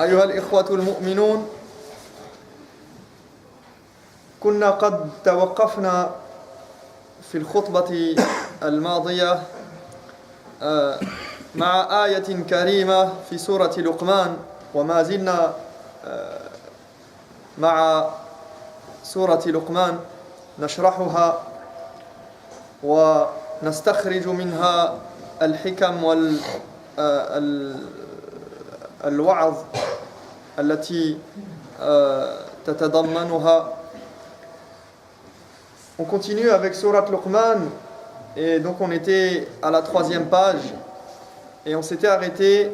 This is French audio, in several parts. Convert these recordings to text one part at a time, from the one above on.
أيها الإخوة المؤمنون، كنا قد توقفنا في الخطبة الماضية مع آية كريمة في سورة لقمان، وما زلنا مع سورة لقمان نشرحها ونستخرج منها الحكم والوعظ التي تتضمنها. On continue avec Surat Luqman, et donc on était à la 3e page et on s'était arrêté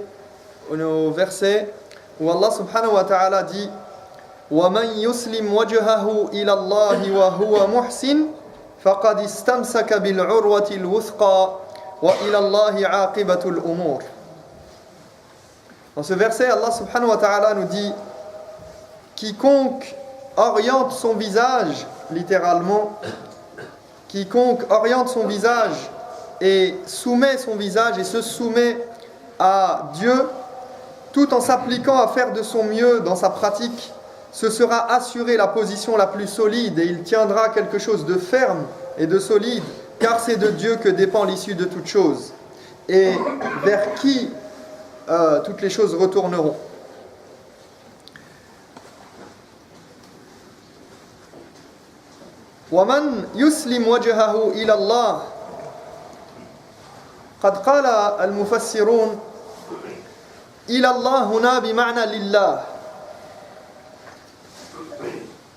au verset où Allah subhanahu wa ta'ala dit وَمَنْ يُسْلِمْ وَجْهَهُ إِلَى اللَّهِ وَهُوَ مُحْسِنٌ فَقَدْ اسْتَمْسَكَ بِالْعُرْوَةِ الْوُثْقَى وَإِلَى اللَّهِ عَاقِبَةُ الْأُمُورِ. Dans ce verset, Allah subhanahu wa ta'ala nous dit: quiconque oriente son visage, littéralement, quiconque oriente son visage et soumet son visage et se soumet à Dieu, tout en s'appliquant à faire de son mieux dans sa pratique, ce sera assuré la position la plus solide et il tiendra quelque chose de ferme et de solide, car c'est de Dieu que dépend l'issue de toutes choses et vers qui toutes les choses retourneront. ومن يسلم وجهه إلى الله قد قال المفسرون إلى الله هنا بمعنى لله،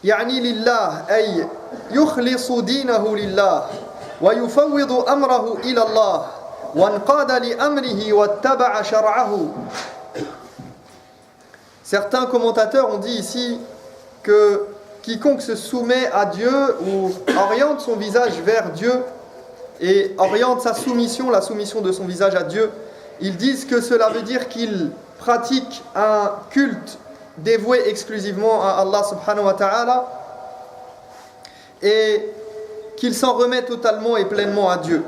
يعني لله أي يخلص دينه لله ويفوض أمره إلى الله وانقاد لأمره واتبع شرعه. Certains commentateurs ont dit ici que quiconque se soumet à Dieu ou oriente son visage vers Dieu et oriente sa soumission, la soumission de son visage à Dieu, ils disent que cela veut dire qu'il pratique un culte dévoué exclusivement à Allah subhanahu wa ta'ala et qu'il s'en remet totalement et pleinement à Dieu.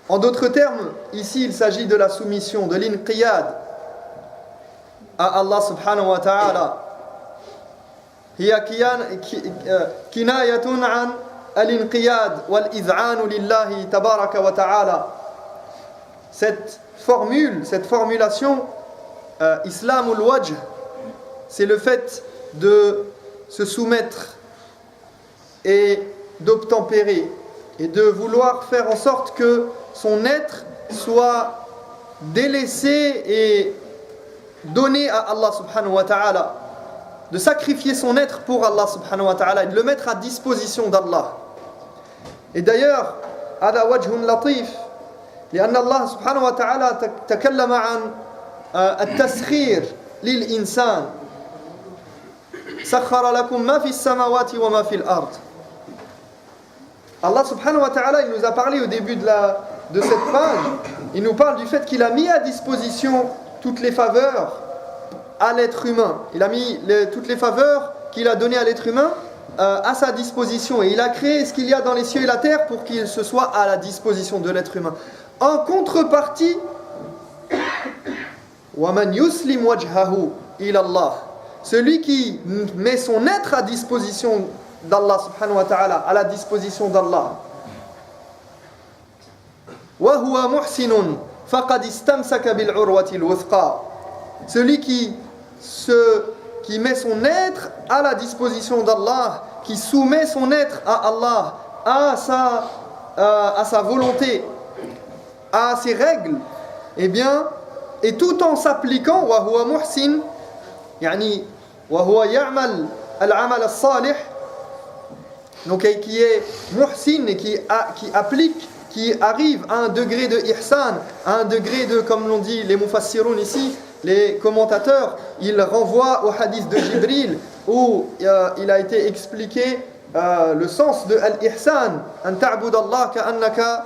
En d'autres termes, ici il s'agit de la soumission, de l'inqiyad à Allah subhanahu wa ta'ala. هي كناية عن الانقياد والإذعان لله تبارك وتعالى. Cette formulation Islamul Wajh, c'est le fait de se soumettre et d'obtempérer et de vouloir faire en sorte que son être soit délaissé et donné à Allah subhanahu wa ta'ala, de sacrifier son être pour Allah subhanahu wa ta'ala et de le mettre à disposition d'Allah. Et d'ailleurs, هذا وجه لطيف لأن الله سبحانه وتعالى تكلم عن التسخير للإنسان سخر لكم ما في السماوات وما في الأرض. Allah subhanahu wa ta'ala, il nous a parlé au début de cette page, il nous parle du fait qu'il a mis à disposition toutes les faveurs à l'être humain. Il a mis toutes les faveurs qu'il a données à l'être humain à sa disposition. Et il a créé ce qu'il y a dans les cieux et la terre pour qu'il se soit à la disposition de l'être humain. En contrepartie, وَمَنْ يُسْلِمْ وَجْهَهُ إِلَى اللَّهِ, celui qui met son être à disposition d'Allah subhanahu wa ta'ala, à la disposition d'Allah. وَهُوَ مُحْسِنٌ فَقَدْ اسْتَمْسَكَ بِالْعُرْوَةِ الْوُثْقَى, celui qui met son être à la disposition d'Allah, qui soumet son être à Allah, à sa volonté, à ses règles, eh bien, et tout en s'appliquant, وَهُوَ مُحْسِنٌ يعني وَهُوَ يَعْمَلْ الْعَمَلَ الصَّالِحِ, donc qui est muhsin et qui applique, qui arrive à un degré de ihsan, à un degré de, comme l'ont dit les mufassiroun ici, les commentateurs, ils renvoient au hadith de Jibril où il a été expliqué le sens de al-ihsan, an ta'bud Allah ka'annaka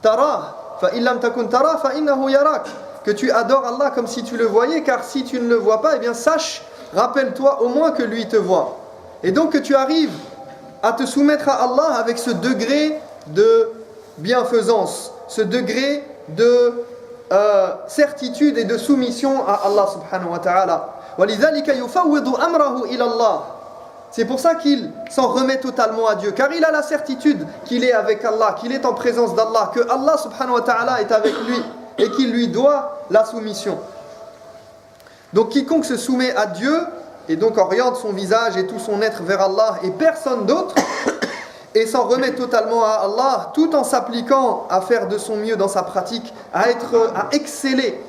tarah fa in lam takun tarah fa innahu yarak, que tu adores Allah comme si tu le voyais, car si tu ne le vois pas, eh bien sache, rappelle-toi au moins que lui te voit. Et donc que tu arrives à te soumettre à Allah avec ce degré de bienfaisance, ce degré de certitude et de soumission à Allah subhanahu wa ta'ala. وَلِذَلِكَ يُفَوِّضُ أَمْرَهُ إِلَى اللَّهِ. C'est pour ça qu'il s'en remet totalement à Dieu, car il a la certitude qu'il est avec Allah, qu'il est en présence d'Allah, que Allah subhanahu wa ta'ala est avec lui et qu'il lui doit la soumission. Donc quiconque se soumet à Dieu et donc oriente son visage et tout son être vers Allah et personne d'autre et s'en remet totalement à Allah tout en s'appliquant à faire de son mieux dans sa pratique, à exceller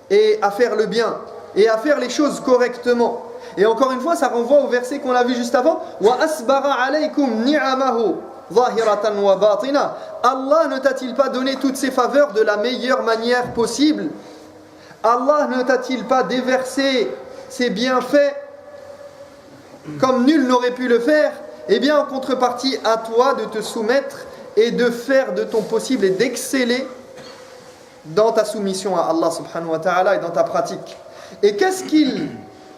et à faire le bien et à faire les choses correctement. Et encore une fois, ça renvoie au verset qu'on a vu juste avant. وَأَسْبَغَ عَلَيْكُمْ نِعَمَهُ ظَاهِرَةً وَبَاطِنًا. Allah ne t'a-t-il pas donné toutes ses faveurs de la meilleure manière possible? Allah ne t'a-t-il pas déversé ses bienfaits comme nul n'aurait pu le faire? Eh bien, en contrepartie, à toi de te soumettre et de faire de ton possible et d'exceller dans ta soumission à Allah subhanahu wa ta'ala et dans ta pratique. Et qu'est-ce qu'il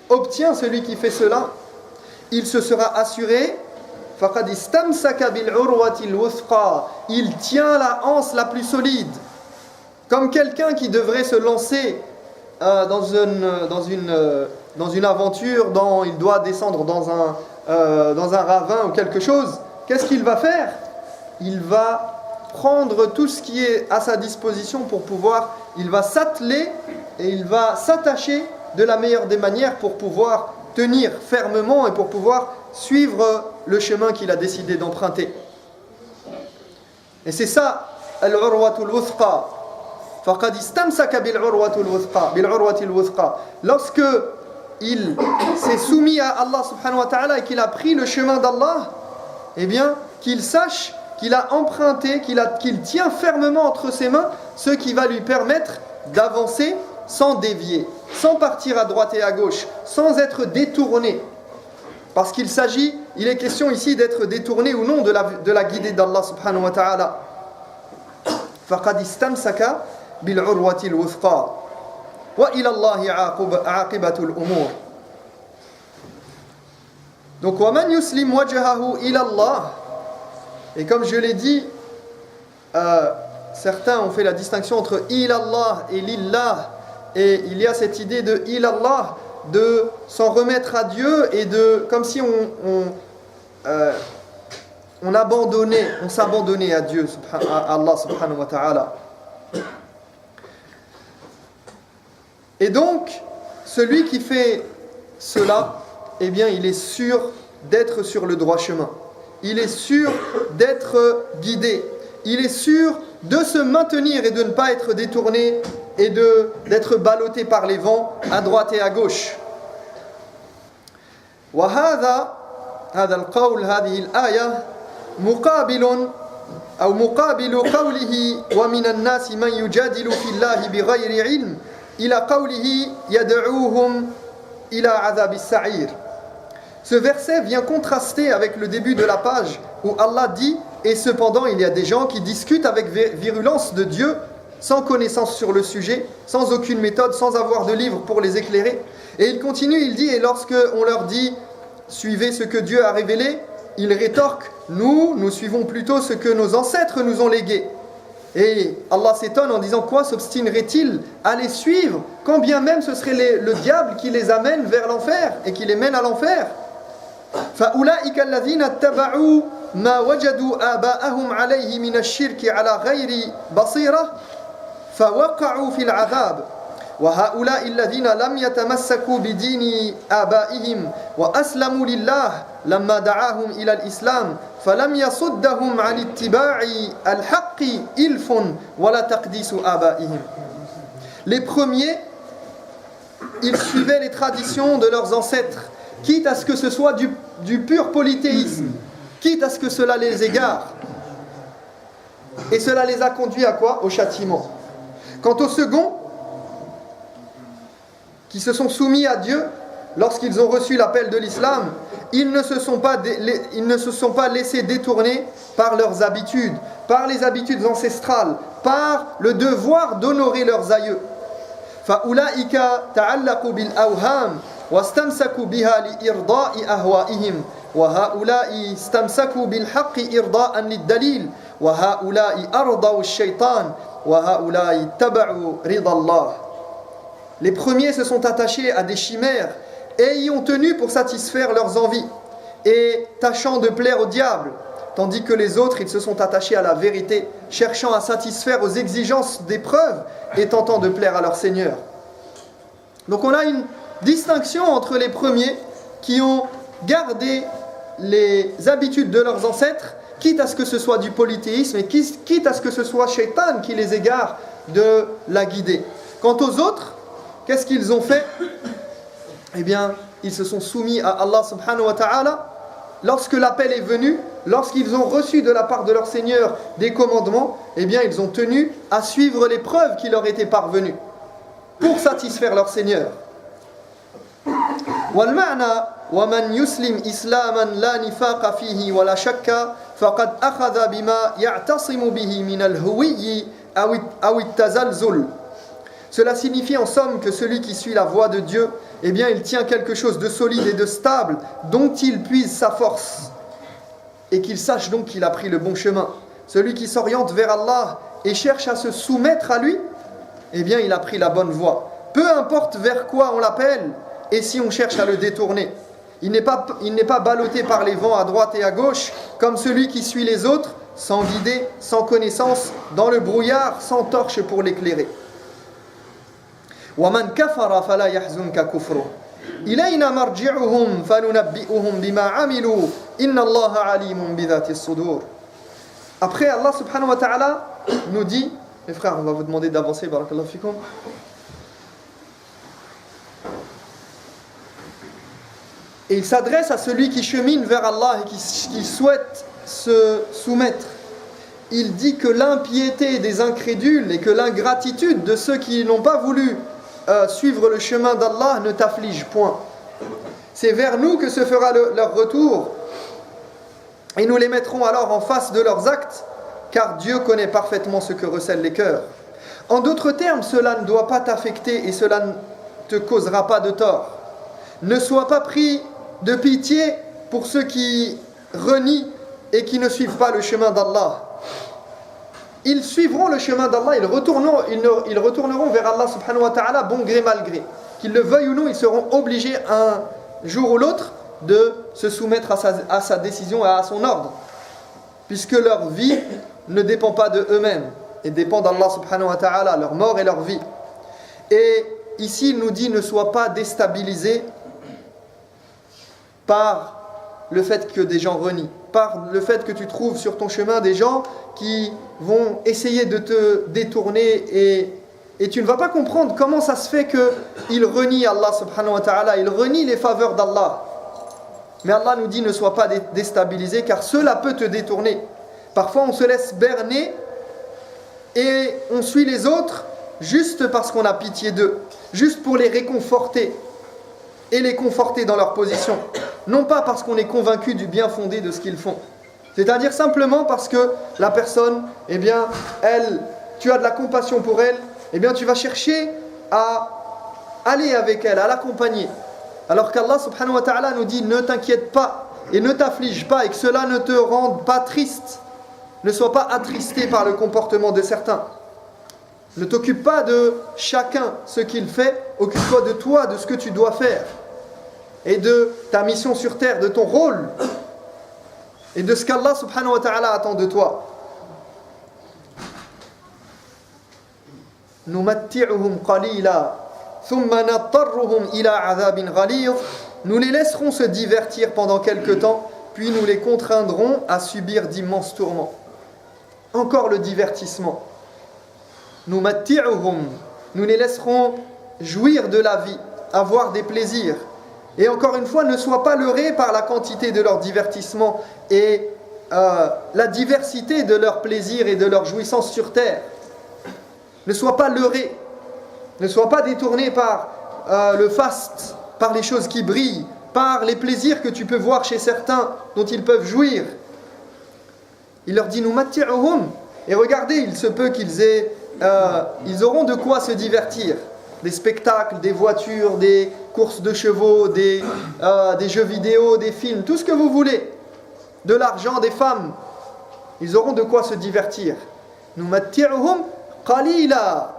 obtient celui qui fait cela? Il se sera assuré, فَقَدْ اسْتَمْسَكَ بِالْعُرْوَةِ الْوُثْقَى. Il tient la anse la plus solide, comme quelqu'un qui devrait se lancer dans une aventure, il doit descendre dans un ravin ou quelque chose. Qu'est-ce qu'il va faire? Il va prendre tout ce qui est à sa disposition il va s'atteler et il va s'attacher de la meilleure des manières pour pouvoir tenir fermement et pour pouvoir suivre le chemin qu'il a décidé d'emprunter. Et c'est ça, al-urwatul wuthqa. فَقَدْ اسْتَمْسَكَ بِالْعُرْوَةِ الْوُثْقَى. Lorsque il s'est soumis à Allah subhanahu wa ta'ala et qu'il a pris le chemin d'Allah, eh bien, qu'il sache qu'il a emprunté, qu'il tient fermement entre ses mains ce qui va lui permettre d'avancer sans dévier, sans partir à droite et à gauche, sans être détourné. Parce il est question ici d'être détourné ou non de la guidée d'Allah subhanahu wa ta'ala. فَقَدْ اسْتَمْسَكَ بِالْعُرْوَةِ الْوُثْقَى وَإِلَى اللَّهِ عَاقِبَةُ الْأُمُورِ. Donc وَمَنْ يُسْلِمْ وَجْهَهُ إِلَى اللَّهِ. Et comme je l'ai dit, certains ont fait la distinction entre ilallah et lillah, et il y a cette idée de ilallah, de s'en remettre à Dieu et comme si on s'abandonnait à Dieu, à Allah subhanahu wa ta'ala. Et donc, celui qui fait cela, eh bien, il est sûr d'être sur le droit chemin. Il est sûr d'être guidé. Il est sûr de se maintenir et de ne pas être détourné et d'être ballotté par les vents à droite et à gauche. وهذا القول هذه الآية مقابل قوله ومن الناس من يجادل في الله بغير علم إلى قوله يدعوهم إلى عذاب السعير. Ce verset vient contraster avec le début de la page où Allah dit « Et cependant, il y a des gens qui discutent avec virulence de Dieu, sans connaissance sur le sujet, sans aucune méthode, sans avoir de livre pour les éclairer. » Et il continue, il dit « Et lorsque on leur dit « Suivez ce que Dieu a révélé », ils rétorquent « Nous suivons plutôt ce que nos ancêtres nous ont légué. » Et Allah s'étonne en disant « Quoi s'obstinerait-il à les suivre, quand bien même ce serait le diable qui les amène vers l'enfer et qui les mène à l'enfer ?» فأولئك الذين اتبعوا ما وجدوا آباءهم عليه من الشرك على غير بصيرة فوقعوا في العذاب وهؤلاء الذين لم يتمسكوا بدين آبائهم وأسلموا لله لما دعاهم إلى الإسلام فلم يصدهم عن اتباع الحق إلف ولا تقديس آبائهم. Les premiers, ils suivaient les traditions de leurs ancêtres, quitte à ce que ce soit du pur polythéisme, quitte à ce que cela les égare. Et cela les a conduits à quoi? Au châtiment. Quant aux seconds, qui se sont soumis à Dieu lorsqu'ils ont reçu l'appel de l'islam, ils ne se sont pas laissés détourner par leurs habitudes, par les habitudes ancestrales, par le devoir d'honorer leurs aïeux. فَأُولَئِكَ تَعَلَّقُوا بِالْأَوْهَامِ واستمسكوا بها لإرضاء أهوائهم وهؤلاء استمسكوا بالحق إرضاء للدليل وهؤلاء أرضوا الشيطان وَهَؤُلَاءِ اتَّبَعُوا رِضَى اللَّهِ. Les premiers se sont attachés à des chimères et y ont tenu pour satisfaire leurs envies et tâchant de plaire au diable, tandis que les autres, ils se sont attachés à la vérité, cherchant à satisfaire aux exigences des preuves et tentant de plaire à leur Seigneur. Donc on a une distinction entre les premiers qui ont gardé les habitudes de leurs ancêtres, quitte à ce que ce soit du polythéisme et quitte à ce que ce soit Shaitan qui les égare de la guider. Quant aux autres, qu'est-ce qu'ils ont fait? Eh bien, ils se sont soumis à Allah subhanahu wa ta'ala. Lorsque l'appel est venu, lorsqu'ils ont reçu de la part de leur Seigneur des commandements, eh bien, ils ont tenu à suivre les preuves qui leur étaient parvenues pour satisfaire leur Seigneur. والمعنى ومن يسلم إسلاما لا نفاق فيه ولا شك فقد أخذ بما يعتصم به من الهوي أو التزلزل. Cela signifie en somme que celui qui suit la voie de Dieu, eh bien, il tient quelque chose de solide et de stable dont il puise sa force et qu'il sache donc qu'il a pris le bon chemin. Celui qui s'oriente vers Allah et cherche à se soumettre à lui, eh bien, il a pris la bonne voie. Peu importe vers quoi on l'appelle et si on cherche à le détourner. Il n'est pas ballotté par les vents à droite et à gauche comme celui qui suit les autres, sans guider, sans connaissance, dans le brouillard, sans torche pour l'éclairer. وَمَنْ كَفَرَ فَلَا يَحْزُنْكَ كُفْرُهُ إِلَيْنَا مَرْجِعُهُمْ فَنُنَبِّئُهُمْ بِمَا عَمِلُوا إِنَّ اللَّهَ عَلِيمٌ بِذَاتِ الصُّدُورِ. Après, Allah subhanahu wa ta'ala nous dit, mes frères, on va vous demander d'avancer, barakallahu fikum. Et il s'adresse à celui qui chemine vers Allah et qui souhaite se soumettre. Il dit que l'impiété des incrédules et que l'ingratitude de ceux qui n'ont pas voulu suivre le chemin d'Allah ne t'afflige point. C'est vers nous que se fera leur retour et nous les mettrons alors en face de leurs actes, car Dieu connaît parfaitement ce que recèlent les cœurs. En d'autres termes, cela ne doit pas t'affecter et cela ne te causera pas de tort. Ne sois pas pris de pitié pour ceux qui renient et qui ne suivent pas le chemin d'Allah. Ils suivront le chemin d'Allah, ils retourneront vers Allah subhanahu wa ta'ala bon gré mal gré. Qu'ils le veuillent ou non, ils seront obligés un jour ou l'autre de se soumettre à sa décision et à son ordre. Puisque leur vie ne dépend pas de eux-mêmes et dépend d'Allah subhanahu wa ta'ala, leur mort et leur vie. Et ici il nous dit ne sois pas déstabilisé par le fait que des gens renient, par le fait que tu trouves sur ton chemin des gens qui vont essayer de te détourner et tu ne vas pas comprendre comment ça se fait qu'ils renient Allah subhanahu wa ta'ala, ils renient les faveurs d'Allah. Mais Allah nous dit ne sois pas déstabilisé car cela peut te détourner. Parfois on se laisse berner et on suit les autres juste parce qu'on a pitié d'eux, juste pour les réconforter et les conforter dans leur position, non pas parce qu'on est convaincu du bien fondé de ce qu'ils font. C'est-à-dire simplement parce que la personne, eh bien, tu as de la compassion pour elle, eh bien, tu vas chercher à aller avec elle, à l'accompagner. Alors qu'Allah subhanahu wa ta'ala nous dit ne t'inquiète pas et ne t'afflige pas et que cela ne te rende pas triste. Ne sois pas attristé par le comportement de certains. Ne t'occupe pas de chacun ce qu'il fait, occupe-toi de toi, de ce que tu dois faire et de ta mission sur terre, de ton rôle et de ce qu'Allah subhanahu wa ta'ala attend de toi. Numatti'uhum qalila thumma nattarruhum ila 'adhabin ghalidh. Nous les laisserons se divertir pendant quelque temps, puis nous les contraindrons à subir d'immenses tourments. Encore le divertissement. Numatti'uhum, nous les laisserons jouir de la vie, avoir des plaisirs. Et encore une fois, ne sois pas leurré par la quantité de leur divertissement et la diversité de leurs plaisirs et de leurs jouissances sur terre. Ne sois pas leurré, ne sois pas détourné par le faste, par les choses qui brillent, par les plaisirs que tu peux voir chez certains dont ils peuvent jouir. Il leur dit Numatti'uhum, et regardez, il se peut ils auront de quoi se divertir. Des spectacles, des voitures, des courses de chevaux, des jeux vidéo, des films, tout ce que vous voulez. De l'argent, des femmes. Ils auront de quoi se divertir. Numatti'uhum qalila.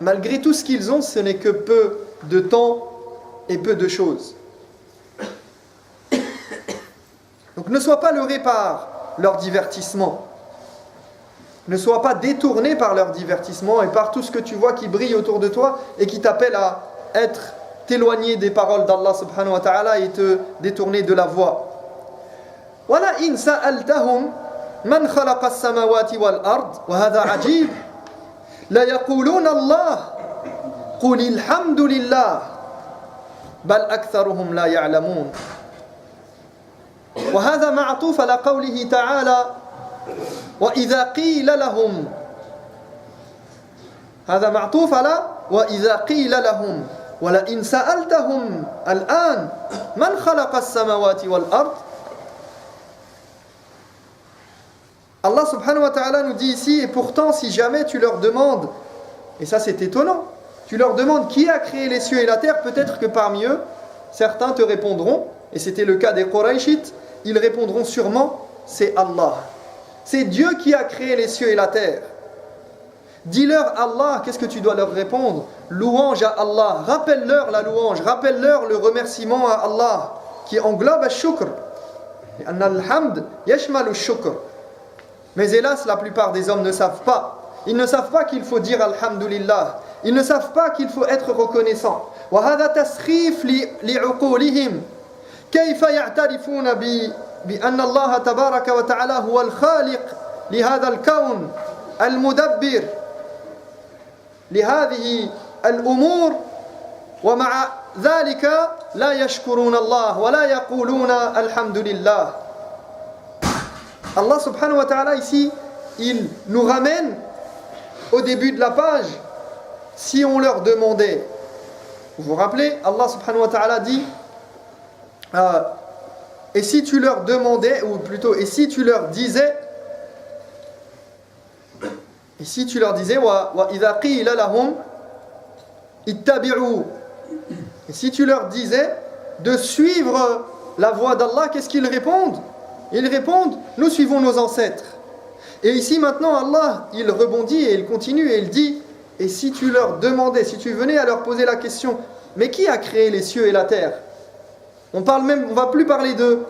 Malgré tout ce qu'ils ont, ce n'est que peu de temps et peu de choses. Donc ne sois pas leurré par leur divertissement. Ne sois pas détourné par leur divertissement et par tout ce que tu vois qui brille autour de toi et qui t'appelle à t'éloigner des paroles d'Allah subhanahu wa ta'ala et te détourner de la voie. وَلَئِنْ سَأَلْتَهُمْ مَنْ خَلَقَ السَّمَاوَاتِ وَالْأَرْضِ وَهَذَا عَجِيبٌ لَيَقُولُونَ اللَّهُ قُلِ الْحَمْدُ لِلَّهِ بَلْ أَكْثَرُهُمْ لَا يَعْلَمُونَ. وهذا معطوف على قوله تعالى وإذا قيل لهم. هذا معطوف على وإذا قيل لهم ولئن سألتهم الآن من خلق السماوات والأرض. Allah subhanahu wa ta'ala nous dit ici, et pourtant si jamais tu leur demandes, et ça c'est étonnant, tu leur demandes qui a créé les cieux et la terre, peut-être que parmi eux, certains te répondront, et c'était le cas des Qurayshites, ils répondront sûrement, c'est Allah. C'est Dieu qui a créé les cieux et la terre. Dis-leur Allah, qu'est-ce que tu dois leur répondre? Louange à Allah. Rappelle-leur la louange, rappelle-leur le remerciement à Allah, qui englobe al-shukr. Al-hamd yashmal al-shukr. Mais hélas, la plupart des hommes ne savent pas. Ils ne savent pas qu'il faut dire alhamdulillah. Ils ne savent pas qu'il faut être reconnaissant. وهذا تسخيف لعقولهم. كيف يعترفون بأن الله تبارك وتعالى هو الخالق لهذا الكون المدبر لهذه الأمور ومع ذلك لا يشكرون الله ولا يقولون الحمد لله. Allah subhanahu wa ta'ala ici, il nous ramène au début de la page. Si on leur demandait, vous vous rappelez, Allah subhanahu wa ta'ala dit et si tu leur demandais, ou plutôt et si tu leur disais wa idha qila lahum ittabi'u, et si tu leur disais de suivre la voie d'Allah, qu'est-ce qu'ils répondent? Ils répondent, nous suivons nos ancêtres. Et ici maintenant Allah, il rebondit et il continue et il dit, et si tu leur demandais, si tu venais à leur poser la question, mais qui a créé les cieux et la terre? On va plus parler de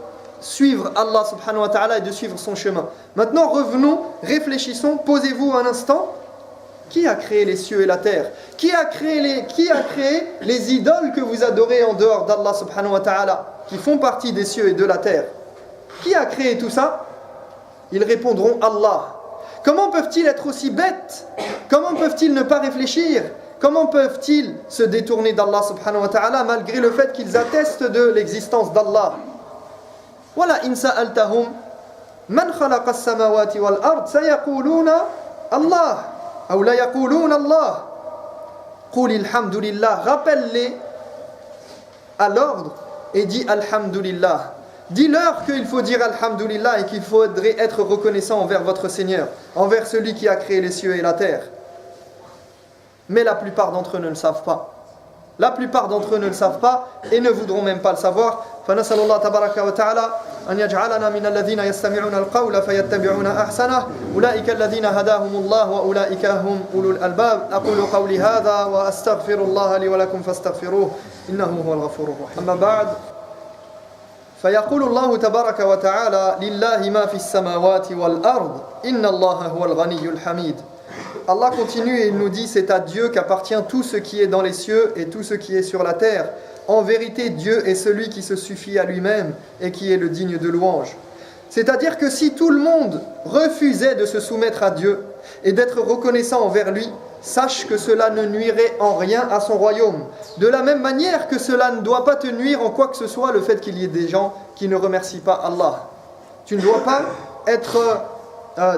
suivre Allah subhanahu wa ta'ala et de suivre son chemin. Maintenant revenons, réfléchissons, posez-vous un instant, qui a créé les cieux et la terre? Qui a créé les idoles que vous adorez en dehors d'Allah subhanahu wa ta'ala, qui font partie des cieux et de la terre? Qui a créé tout ça? Ils répondront Allah. Comment peuvent-ils être aussi bêtes? Comment peuvent-ils ne pas réfléchir? Comment peuvent-ils se détourner d'Allah subhanahu wa ta'ala malgré le fait qu'ils attestent de l'existence d'Allah? Wala in sa'altahum man khalaqa as-samawati wal ard sayaquluna Allah ou la yaquluna Allah. Qul alhamdulillah. Rappelle-les à l'ordre et dis alhamdulillah. Dis-leur qu'il faut dire alhamdulillah et qu'il faudrait être reconnaissant envers votre Seigneur, envers celui qui a créé les cieux et la terre. Mais la plupart d'entre eux ne le savent pas. La plupart d'entre eux ne le savent pas et ne voudront même pas le savoir. فنسأل الله تبارك وتعالى أن يجعلنا من الذين يستمعون القول فيتبعون أحسنه أولئك الذين هداهم الله وأولئك هم أولو الألباب. أقول قولي هذا وأستغفر الله لي ولكم فاستغفروه إنه هو الغفور الرحيم. أما بعد فيقول الله تبارك وتعالى لله ما في السماوات والأرض إن الله هو الغني الحميد. Allah continue et il nous dit, c'est à Dieu qu'appartient tout ce qui est dans les cieux et tout ce qui est sur la terre. En vérité, Dieu est celui qui se suffit à lui-même et qui est le digne de louange. C'est-à-dire que si tout le monde refusait de se soumettre à Dieu et d'être reconnaissant envers lui, sache que cela ne nuirait en rien à son royaume. De la même manière que cela ne doit pas te nuire en quoi que ce soit le fait qu'il y ait des gens qui ne remercient pas Allah. Tu ne dois pas être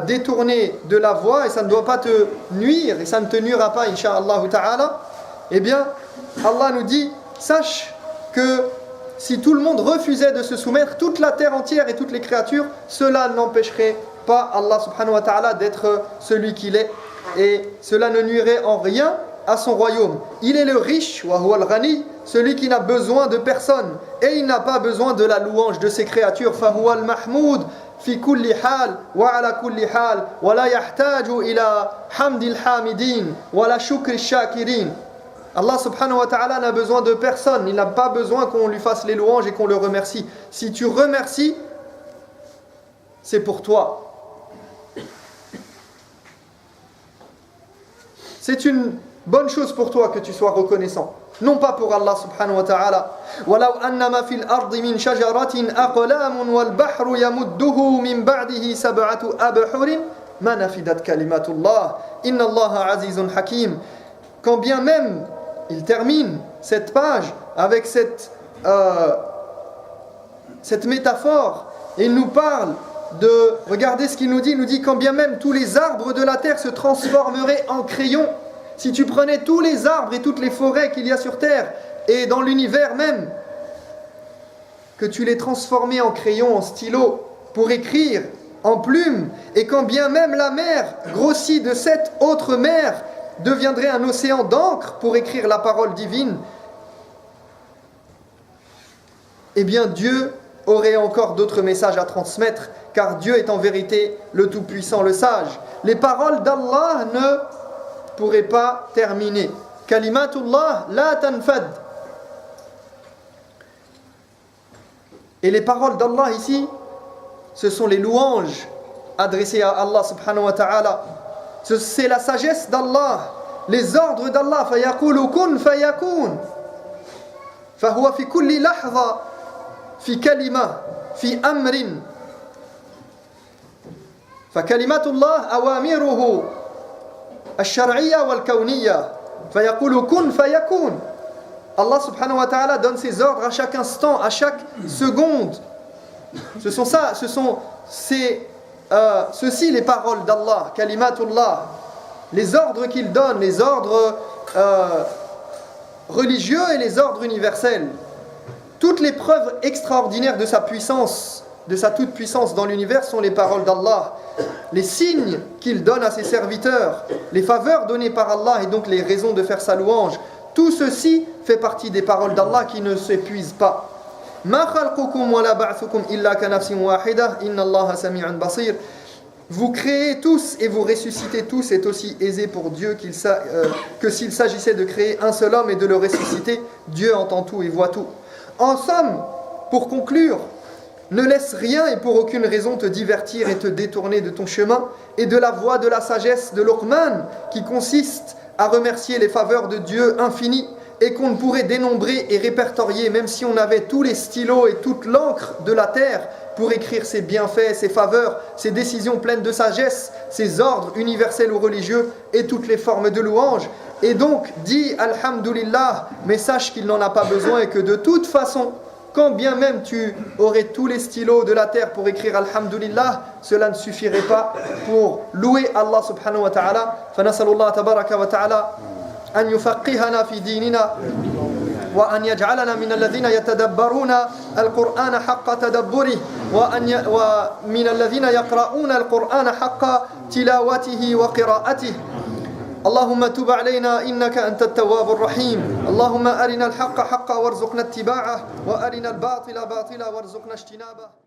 détourné de la voie et ça ne doit pas te nuire et ça ne te nuira pas, incha'Allah ta'ala. Eh bien, Allah nous dit, sache que si tout le monde refusait de se soumettre, toute la terre entière et toutes les créatures, cela n'empêcherait pas Allah subhanahu wa ta'ala d'être celui qu'il est et cela ne nuirait en rien à son royaume. Il est le riche, wa huwa al-ghani, celui qui n'a besoin de personne et il n'a pas besoin de la louange de ses créatures. Fa huwa al-mahmoud في كل حال وعلى كل حال ولا يحتاج إلى حمد الحامدين ولا شكر الشاكرين. Allah subhanahu wa ta'ala n'a besoin de personne, il n'a pas besoin qu'on lui fasse les louanges et qu'on le remercie. Si tu remercies, c'est pour toi. C'est une bonne chose pour toi que tu sois reconnaissant, non pas pour Allah subhanahu wa ta'ala. وَلَوْ أَنَّمَا فِي الْأَرْضِ مِنْ شَجَرَةٍ أَقْلَامٌ وَالْبَحْرُ يَمُدُّهُ مِنْ بَعْدِهِ سَبْعَةُ أَبْحُرٍ مَا نَفِدَتْ كَلِمَاتُ اللَّهِ إِنَّ اللَّهَ عَزِيزٌ حَكِيمٌ. Quand bien même il termine cette page avec cette métaphore, et il nous parle de, regardez ce qu'il nous dit quand bien même tous les arbres de la terre se transformeraient en crayons, si tu prenais tous les arbres et toutes les forêts qu'il y a sur terre et dans l'univers même, que tu les transformais en crayons, en stylos pour écrire, en plumes, et quand bien même la mer grossie de 7 autres mers deviendrait un océan d'encre pour écrire la parole divine, eh bien Dieu aurait encore d'autres messages à transmettre, car Dieu est en vérité le Tout-Puissant, le Sage. Les paroles d'Allah ne pourraient pas terminer. Kalimatullah la tanfad. Et les paroles d'Allah ici, ce sont les louanges adressées à Allah subhanahu wa ta'ala. C'est la sagesse d'Allah, les ordres d'Allah. فَيَقُولُ كُنْ فَيَكُونَ فَهُوَ فِي كُلِّ لَحْظَةٍ في كلمة في أمر فكلمات الله أوامره الشرعية والكونية فيقول كن فيكون. Allah subhanahu wa ta'ala donne ses ordres à chaque instant, à chaque seconde. Ceci les paroles d'Allah, kalimatullah, les ordres qu'il donne, les ordres religieux et les ordres universels. Toutes les preuves extraordinaires de sa puissance, de sa toute-puissance dans l'univers sont les paroles d'Allah. Les signes qu'il donne à ses serviteurs, les faveurs données par Allah et donc les raisons de faire sa louange. Tout ceci fait partie des paroles d'Allah qui ne s'épuisent pas. مَا خَلْقُكُمْ وَلَا بَعْثُكُمْ إِلَّا كَنَفْسٍ وَاحِدَةٍ إِنَّ اللَّهَ سَمِيعٌ بَصِيرٌ. Vous créez tous et vous ressuscitez tous, c'est aussi aisé pour Dieu que s'il s'agissait de créer un seul homme et de le ressusciter. Dieu entend tout et voit tout. En somme, pour conclure, ne laisse rien et pour aucune raison te divertir et te détourner de ton chemin et de la voie de la sagesse de Luqman, qui consiste à remercier les faveurs de Dieu infinies et qu'on ne pourrait dénombrer et répertorier même si on avait tous les stylos et toute l'encre de la terre pour écrire ses bienfaits, ses faveurs, ses décisions pleines de sagesse, ses ordres universels ou religieux et toutes les formes de louange. Et donc, dis Alhamdulillah, mais sache qu'il n'en a pas besoin et que de toute façon, quand bien même tu aurais tous les stylos de la terre pour écrire Alhamdulillah, cela ne suffirait pas pour louer Allah subhanahu wa ta'ala. Fanasalullah tabaraka wa ta'ala an yufaqqihana fi dinina wa an yaj'alana min alladhina yatadabbaruna al-Qur'ana haqqa tadabburihi wa min alladhina yaqra'una al-Qur'ana haqqa tilawatihi wa qira'atihi. اللهم تب علينا إنك أنت التواب الرحيم. اللهم أرنا الحق حقا وارزقنا اتباعه وأرنا الباطل باطلا وارزقنا اجتنابه.